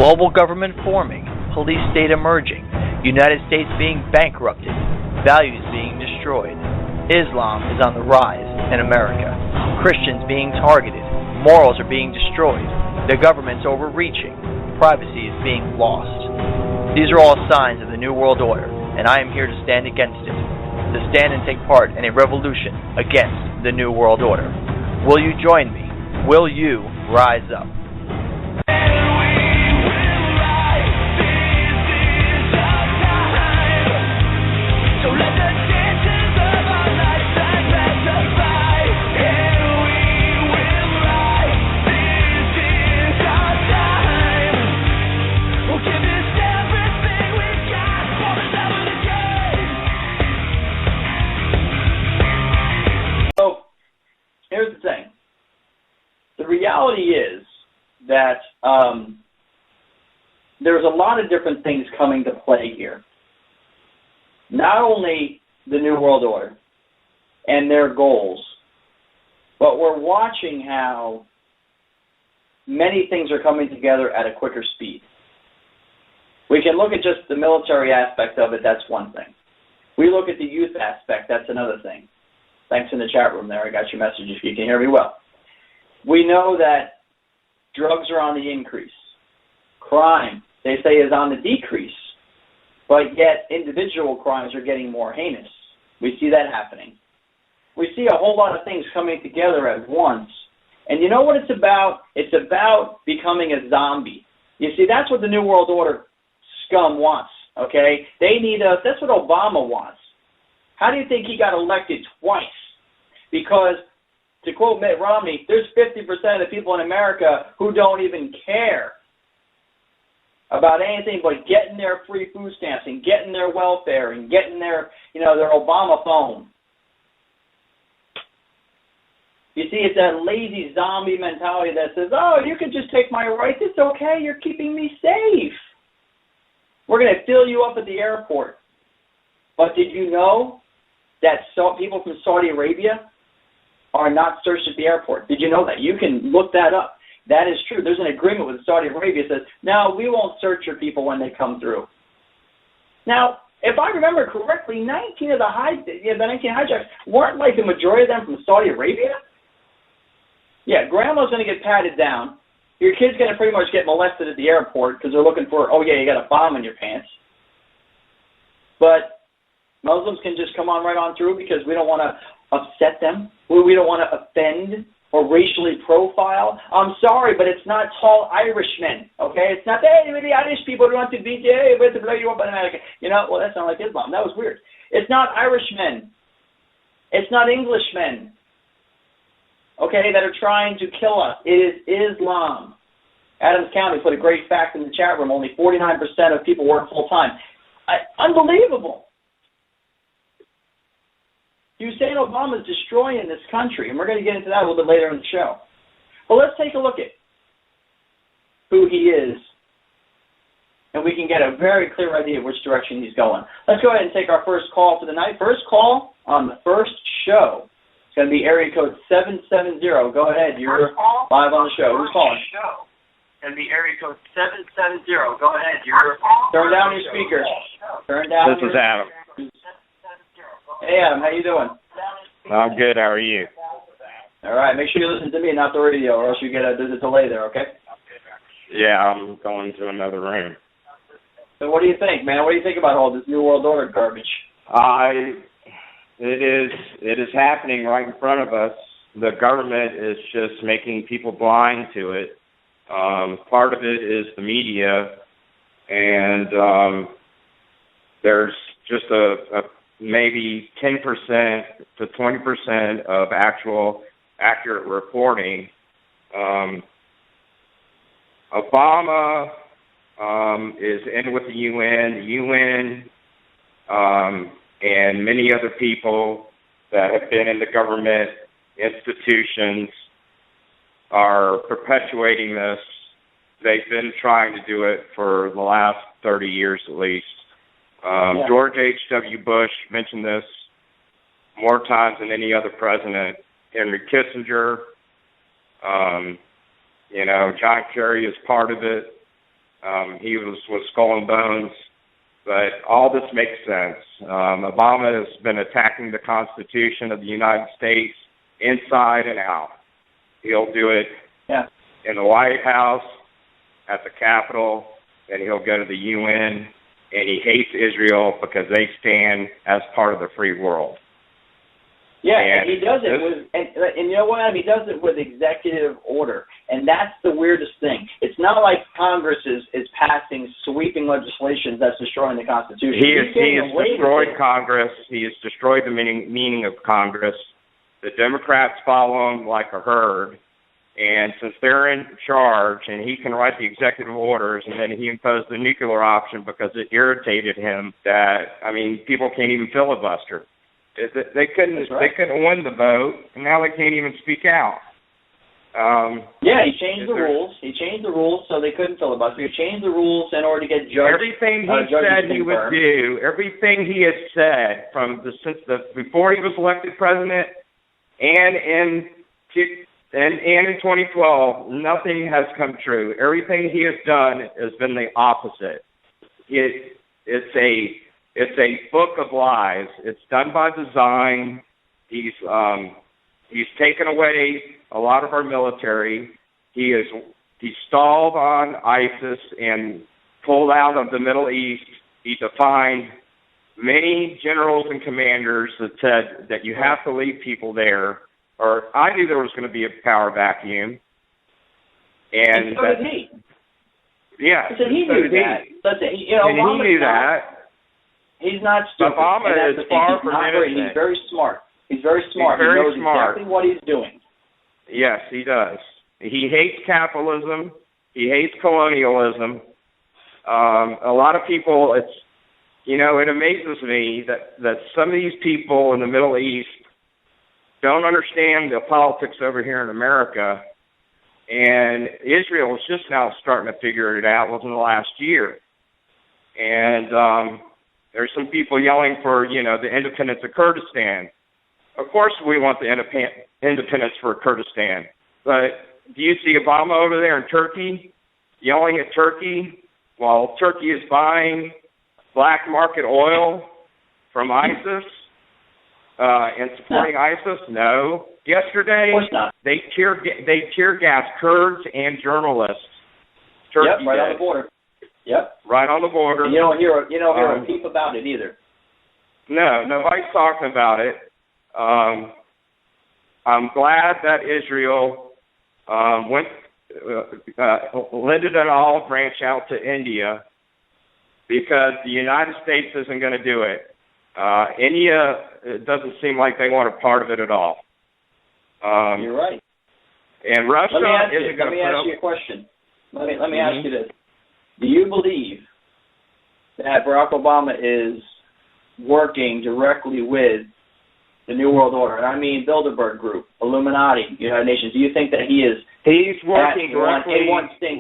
Global government forming, police state emerging, United States being bankrupted, values being destroyed. Islam is on the rise in America. Christians being targeted, morals are being destroyed, the government's overreaching, privacy is being lost. These are all signs of the New World Order, and I am here to stand against it, to stand and take part in a revolution against the New World Order. Will you join me? Will you rise up? Here's the thing. The reality is that there's a lot of different things coming to play here. Not only the New World Order and their goals, but we're watching how many things are coming together at a quicker speed. We can look at just the military aspect of it, that's one thing. We look at the youth aspect, that's another thing. Thanks in the chat room there. I got your message if you can hear me well. We know that drugs are on the increase. Crime, they say, is on the decrease. But yet individual crimes are getting more heinous. We see that happening. We see a whole lot of things coming together at once. And you know what it's about? It's about becoming a zombie. You see, that's what the New World Order scum wants, okay? They need us. That's what Obama wants. How do you think he got elected twice? Because, to quote Mitt Romney, there's 50% of the people in America who don't even care about anything but getting their free food stamps and getting their welfare and getting their, their Obama phone. You see, it's that lazy zombie mentality that says, oh, you can just take my rights. It's okay. You're keeping me safe. We're going to fill you up at the airport. But did you know that people from Saudi Arabia are not searched at the airport? Did you know that? You can look that up. That is true. There's an agreement with Saudi Arabia that says, no, we won't search your people when they come through. Now, if I remember correctly, 19 of the 19 hijacks weren't like the majority of them from Saudi Arabia? Yeah, grandma's going to get patted down. Your kid's going to pretty much get molested at the airport because they're looking for, oh, yeah, you got a bomb in your pants. But Muslims can just come on right on through because we don't want to upset them. We don't want to offend or racially profile. I'm sorry, but it's not tall Irishmen, okay? It's not, hey, the Irish people want to beat you, hey, we have to blow you up in America. Well, that sounds like Islam. That was weird. It's not Irishmen. It's not Englishmen, okay, that are trying to kill us. It is Islam. Adams County put a great fact in the chat room. Only 49% of people work full-time. Unbelievable. Hussein Obama is destroying this country, and we're going to get into that a little bit later in the show. But let's take a look at who he is, and we can get a very clear idea of which direction he's going. Let's go ahead and take our first call for the night. First call on the first show. It's going to be area code 770. Go ahead. You're live on the show. Who's calling? It's going to be area code 770. Go ahead. Turn down your speaker. Turn down. This is Adam. Hey, Adam, how you doing? I'm good. How are you? All right. Make sure you listen to me and not the radio, or else there's a delay there, okay? Yeah, I'm going to another room. So what do you think, man? What do you think about all this New World Order garbage? It is happening right in front of us. The government is just making people blind to it. Part of it is the media, and there's just a maybe 10% to 20% of actual accurate reporting. Obama is in with the UN, and many other people that have been in the government institutions are perpetuating this. They've been trying to do it for the last 30 years at least. George H.W. Bush mentioned this more times than any other president. Henry Kissinger, John Kerry is part of it. He was with Skull and Bones. But all this makes sense. Obama has been attacking the Constitution of the United States inside and out. He'll do it in the White House, at the Capitol, and he'll go to the UN, and he hates Israel because they stand as part of the free world. Yeah, and he does it with, and you know what? He does it with executive order, and that's the weirdest thing. It's not like Congress is passing sweeping legislation that's destroying the Constitution. He has destroyed Congress. He has destroyed the meaning of Congress. The Democrats follow him like a herd, and since they're in charge, and he can write the executive orders, and then he imposed the nuclear option because it irritated him. People can't even filibuster. They couldn't win the vote, and now they can't even speak out. He changed the rules. He changed the rules so they couldn't filibuster. He changed the rules in order to get judges. Everything he said he would do, everything he has said before he was elected president, and in 2012, nothing has come true. Everything he has done has been the opposite. It's a book of lies. It's done by design. He's taken away a lot of our military. He stalled on ISIS and pulled out of the Middle East. He defined many generals and commanders that said that you have to leave people there. Or I knew there was going to be a power vacuum. And so did he. Yeah. So he knew that. Listen, he knew that. He's not stupid. Obama is far from innocent. He's very smart. He knows exactly what he's doing. Yes, he does. He hates capitalism. He hates colonialism. A lot of people, it amazes me that some of these people in the Middle East don't understand the politics over here in America. And Israel is just now starting to figure it out within the last year. And there's some people yelling for, the independence of Kurdistan. Of course we want the independence for Kurdistan. But do you see Obama over there in Turkey yelling at Turkey while Turkey is buying black market oil from ISIS and supporting ISIS? No. Yesterday, they tear gassed Kurds and journalists. Turkey right on the border. Yep. Right on the border. You don't hear a peep about it either. No, nobody's talking about it. I'm glad that Israel lended an olive branch out to India because the United States isn't going to do it. India, it doesn't seem like they want a part of it at all. You're right. And Russia isn't going to put up... Let me ask you a question. Let me ask you this. Do you believe that Barack Obama is working directly with the New World Order? And I mean Bilderberg Group, Illuminati, United Nations. Do you think that he is? He's working directly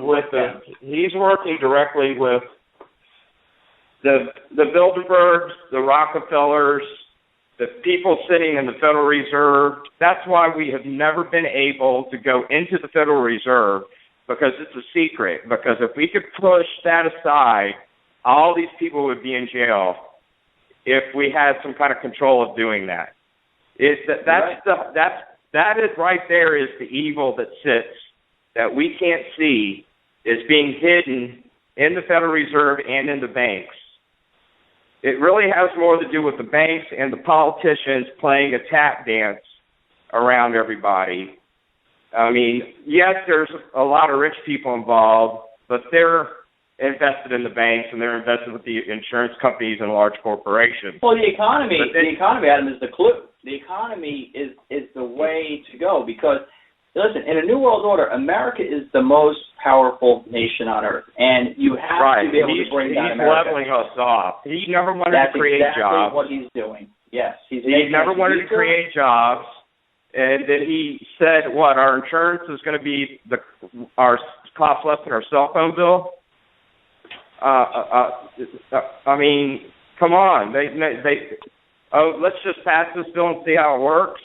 with them. He's working directly with the Bilderbergs, the Rockefellers, the people sitting in the Federal Reserve. That's why we have never been able to go into the Federal Reserve, because it's a secret. Because if we could push that aside, all these people would be in jail if we had some kind of control of doing that. That is right there is the evil that sits, that we can't see, is being hidden in the Federal Reserve and in the banks. It really has more to do with the banks and the politicians playing a tap dance around everybody. I mean, yes, there's a lot of rich people involved, but they're invested in the banks and they're invested with the insurance companies and large corporations. Well, the economy, Adam, is the clue. The economy is the way to go because, listen, in a new world order, America is the most powerful nation on earth, and you have to be able to bring down America. He's leveling us off. He never wanted to create jobs. That's exactly what he's doing. Yes, he never wanted to create jobs. And then he said, our insurance is going to be our cost less than our cell phone bill? I mean, come on. Let's just pass this bill and see how it works.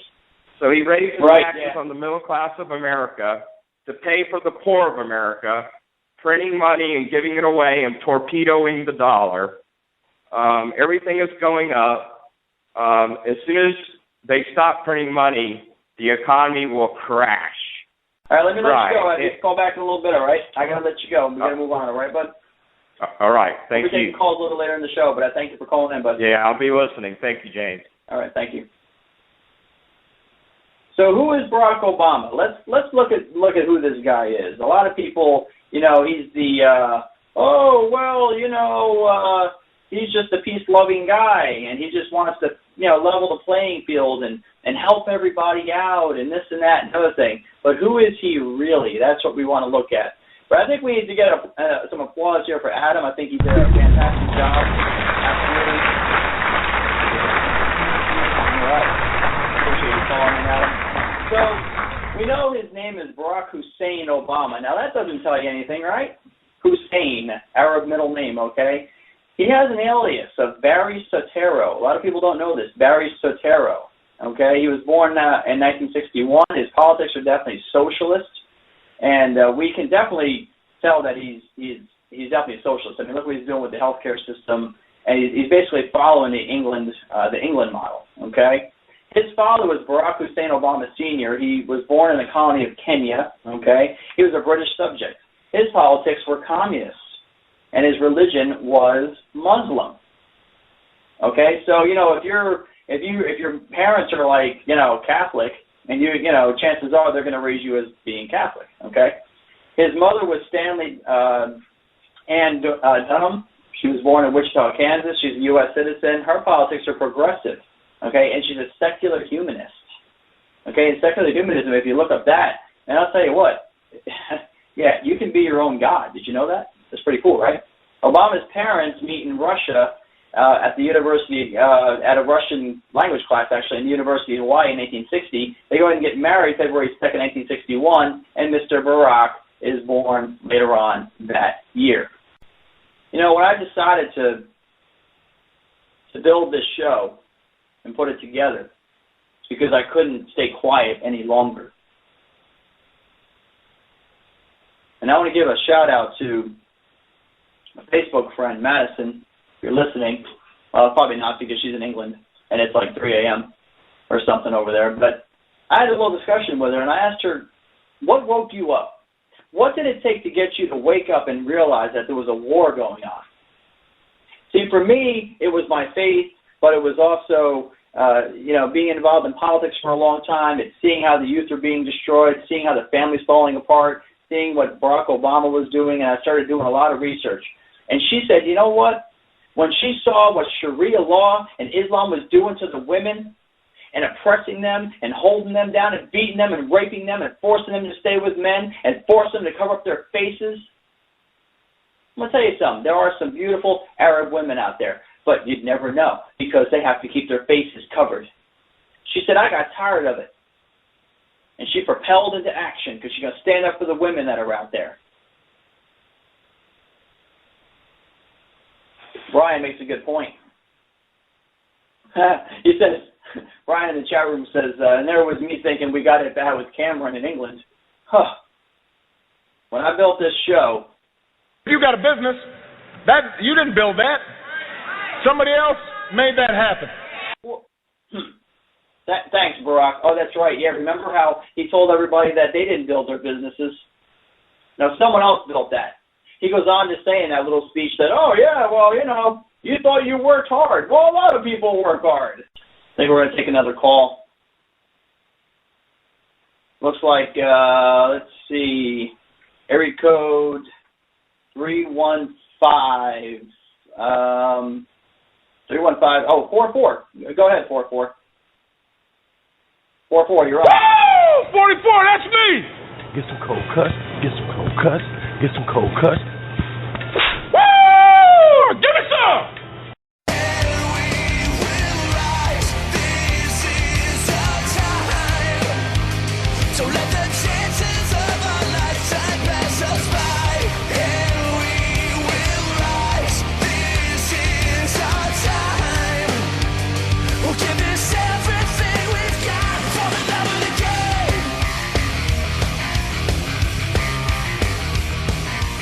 So he raised the taxes on the middle class of America to pay for the poor of America, printing money and giving it away and torpedoing the dollar. Everything is going up. As soon as they stop printing money, the economy will crash. All right, let me let you go. I'll just call back in a little bit, all right? I got to let you go. We got to move on, all right, bud? All right, thank you. We'll take calls a little later in the show, but I thank you for calling in, bud. Yeah, I'll be listening. Thank you, James. All right, thank you. So who is Barack Obama? Let's look at who this guy is. A lot of people, he's the he's just a peace-loving guy, and he just wants to level the playing field and help everybody out and this and that and other thing. But who is he really? That's what we want to look at. But I think we need to get some applause here for Adam. I think he did a fantastic job. Absolutely. All right. Appreciate you calling in, Adam. So we know his name is Barack Hussein Obama. Now that doesn't tell you anything, right? Hussein, Arab middle name, okay? He has an alias of Barry Soetoro. A lot of people don't know this. Barry Soetoro, okay? He was born in 1961. His politics are definitely socialist. And we can definitely tell that he's definitely a socialist. I mean, look what he's doing with the healthcare system, and he's basically following the England model. Okay, his father was Barack Hussein Obama Sr. He was born in the colony of Kenya. Okay, he was a British subject. His politics were communist, and his religion was Muslim. Okay, so if your parents are like Catholic. And chances are they're going to raise you as being Catholic, okay? His mother was Stanley Ann Dunham. She was born in Wichita, Kansas. She's a U.S. citizen. Her politics are progressive, okay? And she's a secular humanist, okay? And secular humanism, if you look up that, and I'll tell you what, yeah, you can be your own God. Did you know that? That's pretty cool, right? Obama's parents meet in Russia at the university, at a Russian language class, actually, in the University of Hawaii in 1860. They go ahead and get married February 2nd, 1961, and Mr. Barack is born later on that year. When I decided to build this show and put it together, it's because I couldn't stay quiet any longer. And I want to give a shout-out to my Facebook friend, Madison. If you're listening, probably not because she's in England and it's like 3 a.m. or something over there. But I had a little discussion with her, and I asked her, what woke you up? What did it take to get you to wake up and realize that there was a war going on? See, for me, it was my faith, but it was also, being involved in politics for a long time. It's seeing how the youth are being destroyed, seeing how the family's falling apart, seeing what Barack Obama was doing, and I started doing a lot of research. And she said, you know what? When she saw what Sharia law and Islam was doing to the women and oppressing them and holding them down and beating them and raping them and forcing them to stay with men and forcing them to cover up their faces, I'm going to tell you something. There are some beautiful Arab women out there, but you'd never know because they have to keep their faces covered. She said, I got tired of it. And she propelled into action because she's going to stand up for the women that are out there. Brian makes a good point. He says, Brian in the chat room says, and there was me thinking we got it bad with Cameron in England. When I built this show. You got a business. You didn't build that. Somebody else made that happen. Well, thanks, Barack. Oh, that's right. Yeah, remember how he told everybody that they didn't build their businesses? No, someone else built that. He goes on to say in that little speech that, oh, yeah, well, you thought you worked hard. Well, a lot of people work hard. I think we're going to take another call. Looks like, let's see, area code 315. 315, 44. Go ahead, 44. 44, you're on. Woo! 44, that's me! Get some cold cuts, get some cold cuts, get some cold cuts.